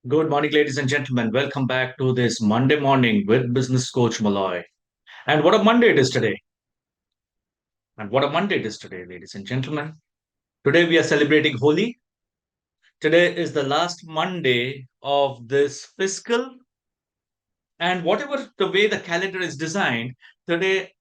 Good morning, ladies and gentlemen. Welcome back to this Monday morning with business coach Malloy. And what a Monday it is today. And what a Monday it is today, ladies and gentlemen. Today we are celebrating Holi. Today is the last Monday of this fiscal. And whatever the way the calendar is designed, today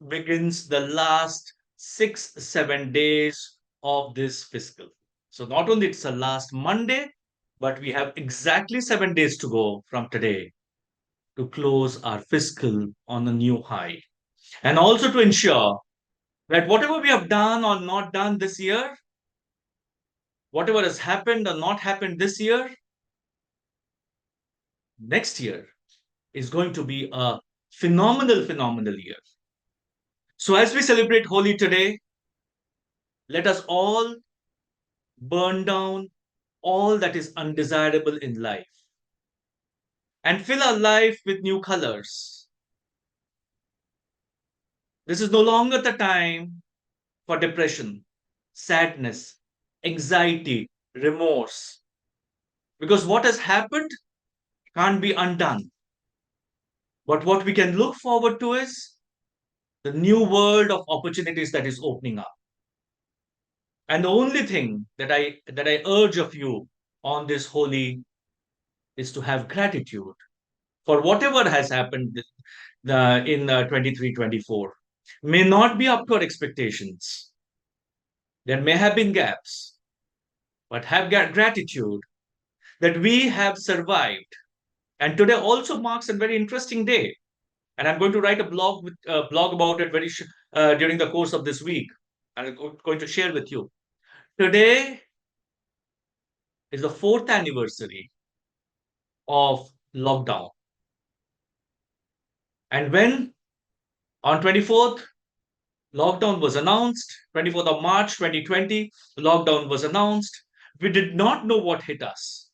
begins the last 7 days of this fiscal. So not only it's the last Monday, but we have exactly 7 days to go from today to close our fiscal on a new high. And also to ensure that whatever we have done or not done this year, whatever has happened or not happened this year, next year is going to be a phenomenal year. So as we celebrate Holi today, let us all burn down all that is undesirable in life and fill our life with new colors. This is no longer the time for depression, sadness, anxiety, remorse. Because what has happened can't be undone. But what we can look forward to is the new world of opportunities that is opening up. And the only thing that I urge of you on this holy is to have gratitude for whatever has happened in 23-24. May not be up to our expectations. There may have been gaps, but have gratitude that we have survived. And today also marks a very interesting day. And I'm going to write a blog about it during the course of this week. And I'm going to share with you. Today is the fourth anniversary of lockdown. And when on 24th, lockdown was announced, 24th of March 2020, lockdown was announced. We did not know what hit us.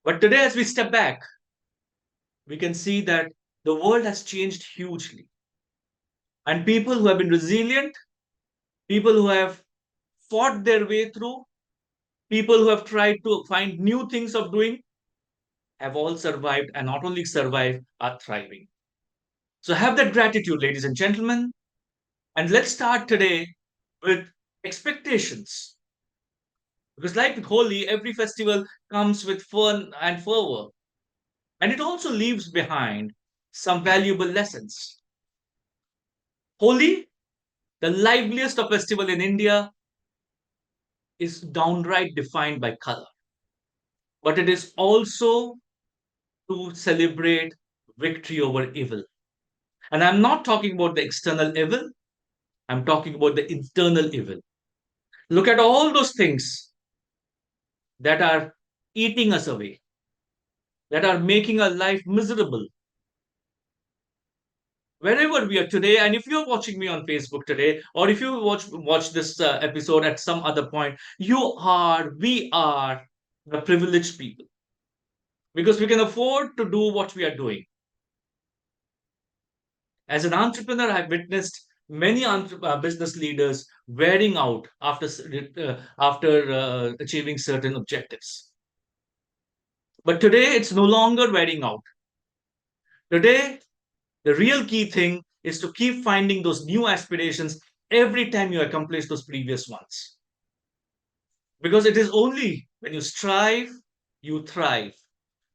But today, as we step back, we can see that the world has changed hugely. And people who have been resilient, people who have fought their way through, people who have tried to find new things of doing, have all survived, and not only survived, are thriving. So have that gratitude, ladies and gentlemen. And let's start today with expectations. Because, like with Holi, every festival comes with fun and fervor. And it also leaves behind some valuable lessons. Holi, the liveliest of festival in India, is downright defined by color. But it is also to celebrate victory over evil. And I'm not talking about the external evil, I'm talking about the internal evil. Look at all those things that are eating us away, that are making our life miserable. Wherever we are today, and if you're watching me on Facebook today, or if you watch this episode at some other point, we are the privileged people because we can afford to do what we are doing. As an entrepreneur, I've witnessed many business leaders wearing out after achieving certain objectives. But today, it's no longer wearing out. Today, the real key thing is to keep finding those new aspirations every time you accomplish those previous ones. Because it is only when you strive, you thrive.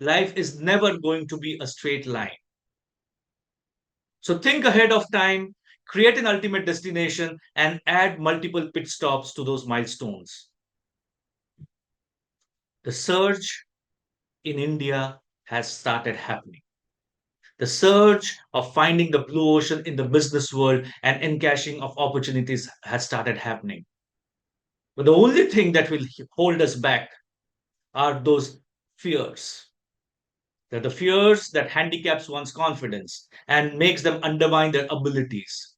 Life is never going to be a straight line. So think ahead of time, create an ultimate destination, and add multiple pit stops to those milestones. The surge in India has started happening. The surge of finding the blue ocean in the business world and encashing of opportunities has started happening. But the only thing that will hold us back are those fears. They're the fears that handicaps one's confidence and makes them undermine their abilities.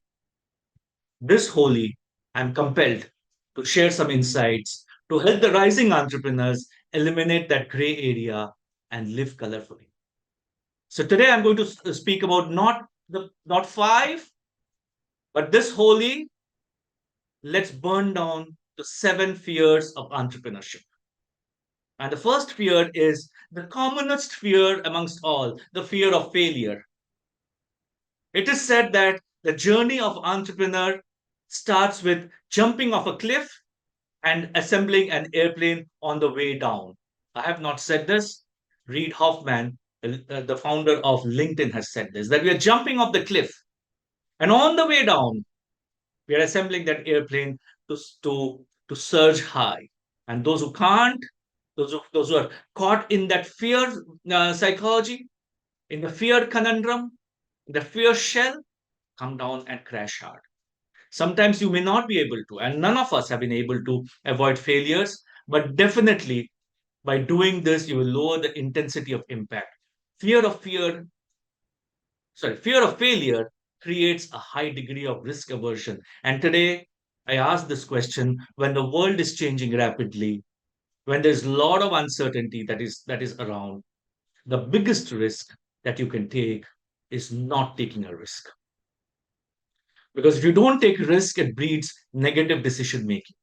This Holi, I'm compelled to share some insights to help the rising entrepreneurs eliminate that gray area and live colorfully. So today I'm going to speak about not five, but this Holi, let's burn down the 7 fears of entrepreneurship. And the first fear is the commonest fear amongst all, the fear of failure. It is said that the journey of entrepreneur starts with jumping off a cliff and assembling an airplane on the way down. I have not said this. Reid Hoffman, the founder of LinkedIn, has said this, that we are jumping off the cliff. And on the way down, we are assembling that airplane to surge high. And those who can't, those who are caught in that fear psychology, in the fear conundrum, in the fear shell, come down and crash hard. Sometimes you may not be able to, and none of us have been able to avoid failures, but definitely by doing this, you will lower the intensity of impact. Fear of fear, fear of failure creates a high degree of risk aversion. And today, I ask this question when the world is changing rapidly, when there's a lot of uncertainty that is around, the biggest risk that you can take is not taking a risk. Because if you don't take risk, it breeds negative decision making.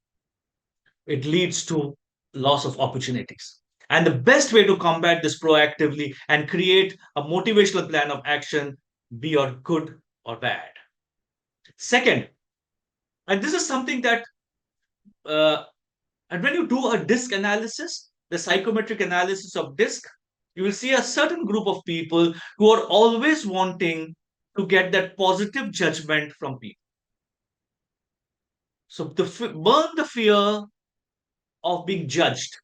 It leads to loss of opportunities. And the best way to combat this proactively and create a motivational plan of action, be or good or bad. Second, and this is something that, uh, and when you do a DISC analysis, the psychometric analysis of DISC, you will see a certain group of people who are always wanting to get that positive judgment from people. So burn the fear of being judged.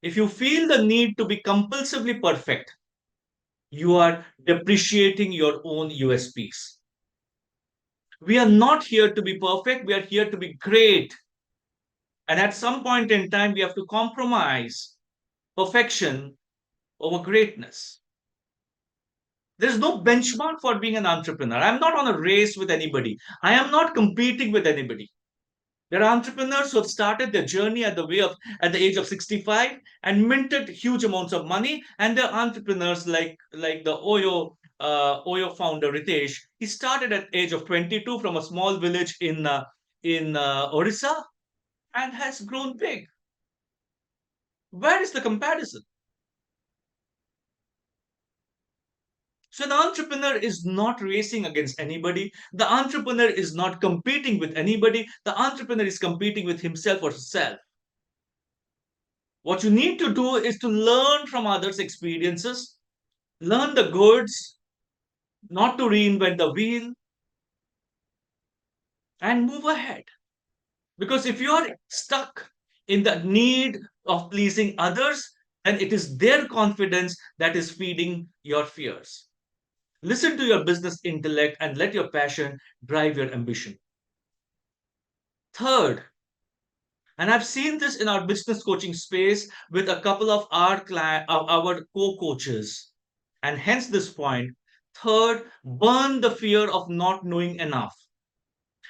If you feel the need to be compulsively perfect, you are depreciating your own USPs. We are not here to be perfect, we are here to be great. And at some point in time, we have to compromise perfection over greatness. There's no benchmark for being an entrepreneur. I'm not on a race with anybody. I am not competing with anybody. There are entrepreneurs who have started their journey at the age of 65 and minted huge amounts of money. And there are entrepreneurs like the Oyo founder Ritesh. He started at age of 22 from a small village in Orissa and has grown big. Where is the comparison? So the entrepreneur is not racing against anybody. The entrepreneur is not competing with anybody. The entrepreneur is competing with himself or herself. What you need to do is to learn from others' experiences, learn the goods, not to reinvent the wheel, and move ahead. Because if you are stuck in the need of pleasing others, then it is their confidence that is feeding your fears. Listen to your business intellect and let your passion drive your ambition. Third, and I've seen this in our business coaching space with a couple of our co-coaches. And hence this point. Third, burn the fear of not knowing enough.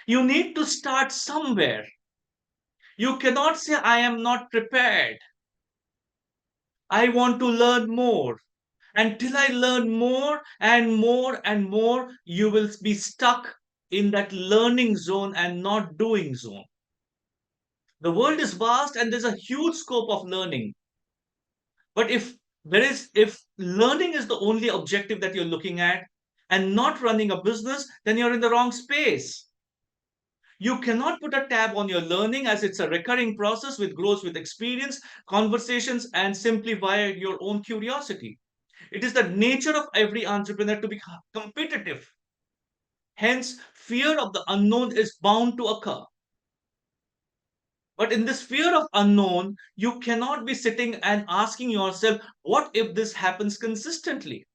You need to start somewhere. You cannot say, I am not prepared. I want to learn more. Until I learn more and more and more, you will be stuck in that learning zone and not doing zone. The world is vast and there's a huge scope of learning. But if learning is the only objective that you're looking at and not running a business, then you're in the wrong space. You cannot put a tab on your learning as it's a recurring process with grows with experience, conversations, and simply via your own curiosity. It is the nature of every entrepreneur to be competitive. Hence, fear of the unknown is bound to occur. But in this fear of unknown, you cannot be sitting and asking yourself, what if this happens consistently?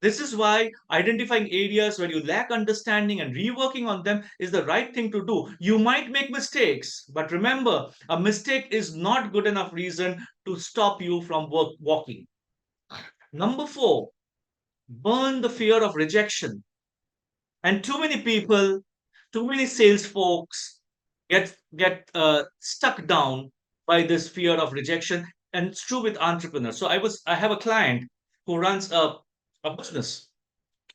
This is why identifying areas where you lack understanding and reworking on them is the right thing to do. You might make mistakes, but remember, a mistake is not good enough reason to stop you from walking. Number 4, burn the fear of rejection. And too many people, too many sales folks get stuck down by this fear of rejection, and it's true with entrepreneurs. So I have a client who runs a business,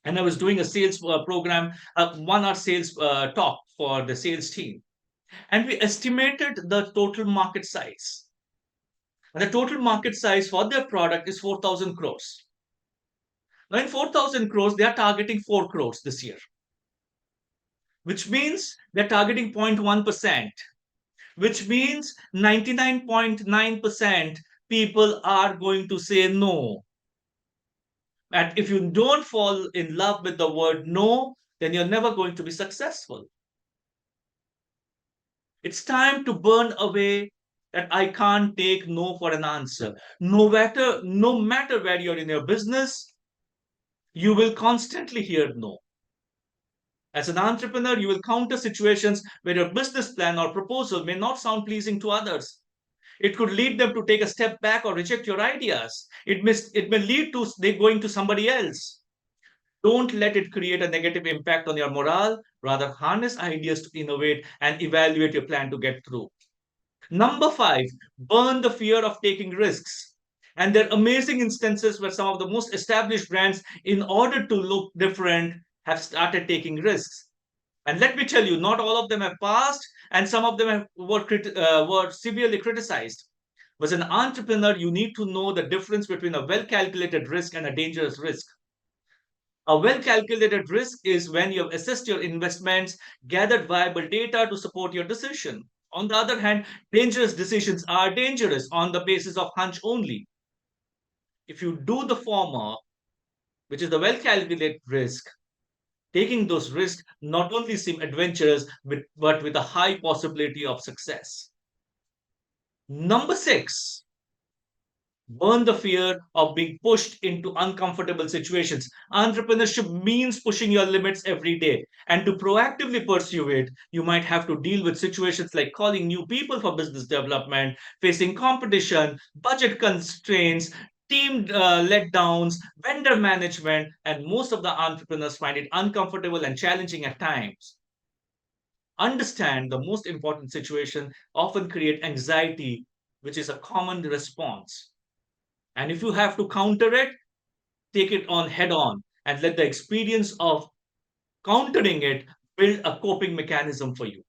and I was doing a sales program, a 1 hour sales talk for the sales team, and we estimated the total market size. And the total market size for their product is 4,000 crores. Now, in 4,000 crores, they are targeting 4 crores this year, which means they're targeting 0.1%, which means 99.9% people are going to say no. And if you don't fall in love with the word no, then you're never going to be successful. It's time to burn away that I can't take no for an answer. No matter where you're in your business, you will constantly hear no. As an entrepreneur, you will counter situations where your business plan or proposal may not sound pleasing to others. It could lead them to take a step back or reject your ideas. It may lead to they going to somebody else. Don't let it create a negative impact on your morale. Rather, harness ideas to innovate and evaluate your plan to get through. Number five, burn the fear of taking risks. And there are amazing instances where some of the most established brands, in order to look different, have started taking risks. And let me tell you, not all of them have passed, and some of them were severely criticized. As an entrepreneur, you need to know the difference between a well calculated risk and a dangerous risk. A well calculated risk is when you have assessed your investments, gathered viable data to support your decision. On the other hand, dangerous decisions are dangerous on the basis of hunch only. If you do the former, which is the well calculated risk, taking those risks not only seem adventurous, but with a high possibility of success. Number six, burn the fear of being pushed into uncomfortable situations. Entrepreneurship means pushing your limits every day. And to proactively pursue it, you might have to deal with situations like calling new people for business development, facing competition, budget constraints, team letdowns, vendor management, and most of the entrepreneurs find it uncomfortable and challenging at times. Understand the most important situation often create anxiety, which is a common response. And if you have to counter it, take it on head on and let the experience of countering it build a coping mechanism for you.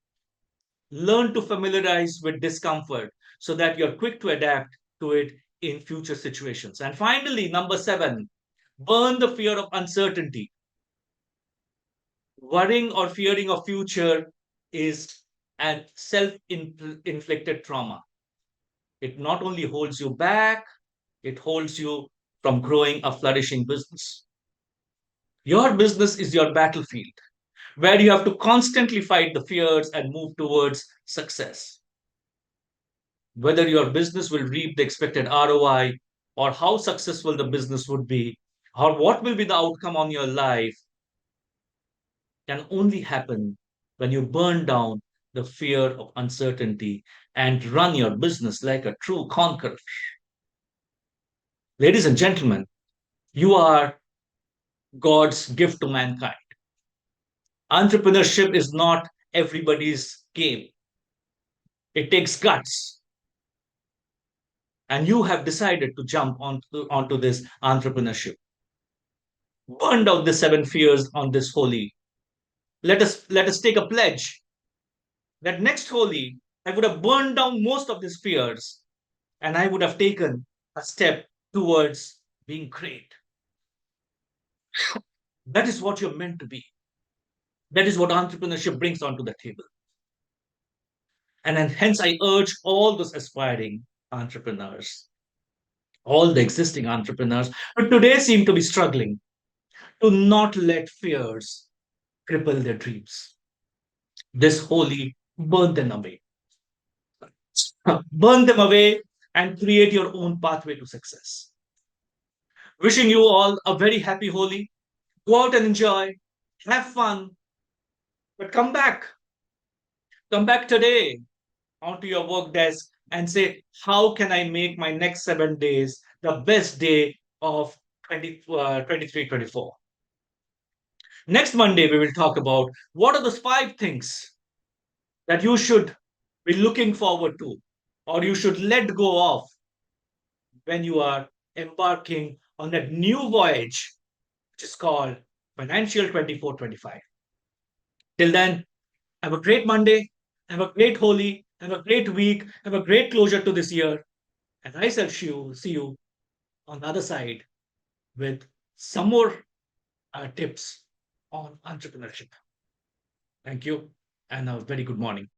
Learn to familiarize with discomfort so that you're quick to adapt to it in future situations. And finally, number seven, burn the fear of uncertainty. Worrying or fearing of future is a self-inflicted trauma. It not only holds you back, it holds you from growing a flourishing business. Your business is your battlefield where you have to constantly fight the fears and move towards success. Whether your business will reap the expected ROI, or how successful the business would be, or what will be the outcome on your life, can only happen when you burn down the fear of uncertainty and run your business like a true conqueror. Ladies and gentlemen, you are God's gift to mankind. Entrepreneurship is not everybody's game. It takes guts. And you have decided to jump onto this entrepreneurship. Burn down the seven fears on this holy. Let us take a pledge that next holy I would have burned down most of these fears and I would have taken a step towards being great. That is what you're meant to be. That is what entrepreneurship brings onto the table. And hence, I urge all those aspiring entrepreneurs, all the existing entrepreneurs who today seem to be struggling, to not let fears cripple their dreams. This holy, burn them away. Burn them away and create your own pathway to success. Wishing you all a very happy Holi. Go out and enjoy, have fun, but come back. Come back today onto your work desk and say, how can I make my next 7 days the best day of 23, 24? Next Monday, we will talk about what are those 5 things that you should be looking forward to or you should let go of when you are embarking on that new voyage, which is called Financial 24-25. Till then, have a great Monday, have a great Holi, have a great week, have a great closure to this year, And I shall see you on the other side with some more tips on entrepreneurship. Thank you, and a very good morning.